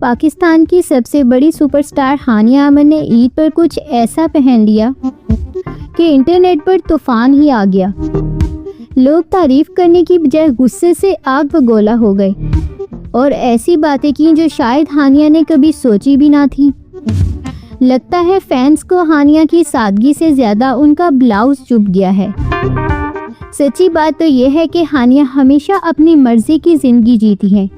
पाकिस्तान की सबसे बड़ी सुपरस्टार हानिया आमर ने ईद पर कुछ ऐसा पहन लिया कि इंटरनेट पर तूफान ही आ गया। लोग तारीफ करने की बजाय गुस्से से आग बगोला हो गए और ऐसी बातें की जो शायद हानिया ने कभी सोची भी ना थी। लगता है फैंस को हानिया की सादगी से ज़्यादा उनका ब्लाउज चुभ गया है। सच्ची बात तो यह है कि हानिया हमेशा अपनी मर्जी की ज़िंदगी जीती है,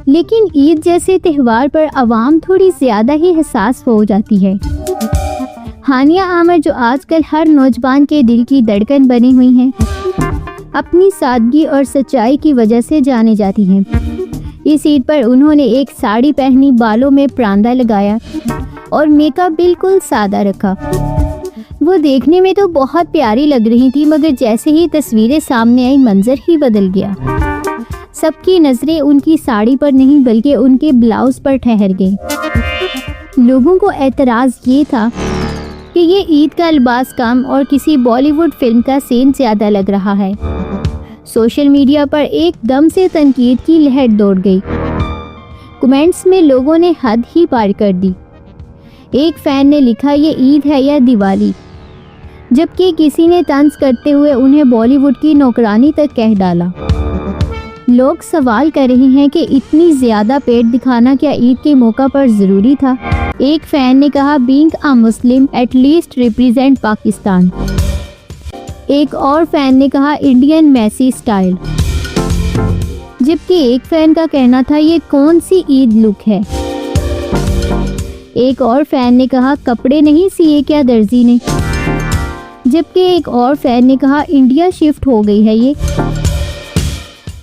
लेकिन ईद जैसे त्यौहार पर आवाम थोड़ी ज़्यादा ही हसास हो जाती है। हानिया आमर जो आजकल हर नौजवान के दिल की धड़कन बनी हुई हैं, अपनी सादगी और सच्चाई की वजह से जाने जाती हैं। इस ईद पर उन्होंने एक साड़ी पहनी, बालों में परांदा लगाया और मेकअप बिल्कुल सादा रखा। वो देखने में तो बहुत प्यारी लग रही थी, मगर जैसे ही तस्वीरें सामने आई मंजर ही बदल गया। सबकी नज़रें उनकी साड़ी पर नहीं बल्कि उनके ब्लाउज पर ठहर गई। लोगों को एतराज़ ये था कि ये ईद का लिबास कम और किसी बॉलीवुड फिल्म का सीन ज़्यादा लग रहा है। सोशल मीडिया पर एकदम से तनकीद की लहर दौड़ गई। कमेंट्स में लोगों ने हद ही पार कर दी। एक फ़ैन ने लिखा, ये ईद है या दिवाली, जबकि किसी ने तंज करते हुए उन्हें बॉलीवुड की नौकरानी तक कह डाला। लोग सवाल कर रहे हैं कि इतनी ज़्यादा पेट दिखाना क्या ईद के मौका पर ज़रूरी था। एक फ़ैन ने कहा, being a Muslim at least represent Pakistan. एक और फ़ैन ने कहा, इंडियन मैसी स्टाइल। जबकि एक फ़ैन का कहना था, ये कौन सी ईद लुक है। एक और फ़ैन ने कहा, कपड़े नहीं सिए क्या दर्जी ने। जबकि एक और फ़ैन ने कहा, इंडिया शिफ्ट हो गई है ये।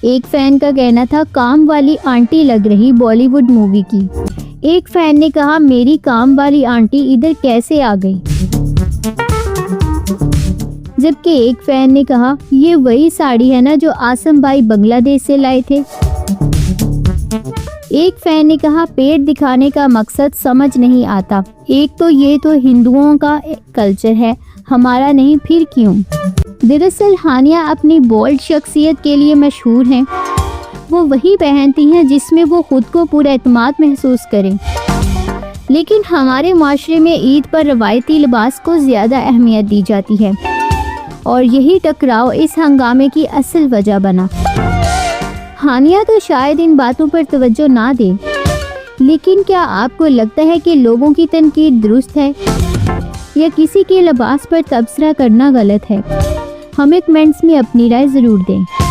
एक फ़ैन का कहना था, काम वाली आंटी लग रही बॉलीवुड मूवी की। एक फ़ैन ने कहा, मेरी काम वाली आंटी इधर कैसे आ गई। जबकि एक फ़ैन ने कहा, ये वही साड़ी है ना जो आसम भाई बांग्लादेश से लाए थे। एक फ़ैन ने कहा, पेट दिखाने का मकसद समझ नहीं आता। एक तो ये तो हिंदुओं का कल्चर है, हमारा नहीं, फिर क्यों। दरअसल हानिया अपनी बोल्ड शख्सियत के लिए मशहूर हैं। वो वही पहनती हैं जिसमें वो खुद को पूरा एतमाद महसूस करें। लेकिन हमारे माशरे में ईद पर रवायती लिबास को ज़्यादा अहमियत दी जाती है और यही टकराव इस हंगामे की असल वजह बना। हानिया तो शायद इन बातों पर तवज्जो ना दे, लेकिन क्या आपको लगता है कि लोगों की तनकीद दुरुस्त है या किसी के लिबास पर तबसरा करना गलत है? हमें कमेंट्स में अपनी राय ज़रूर दें।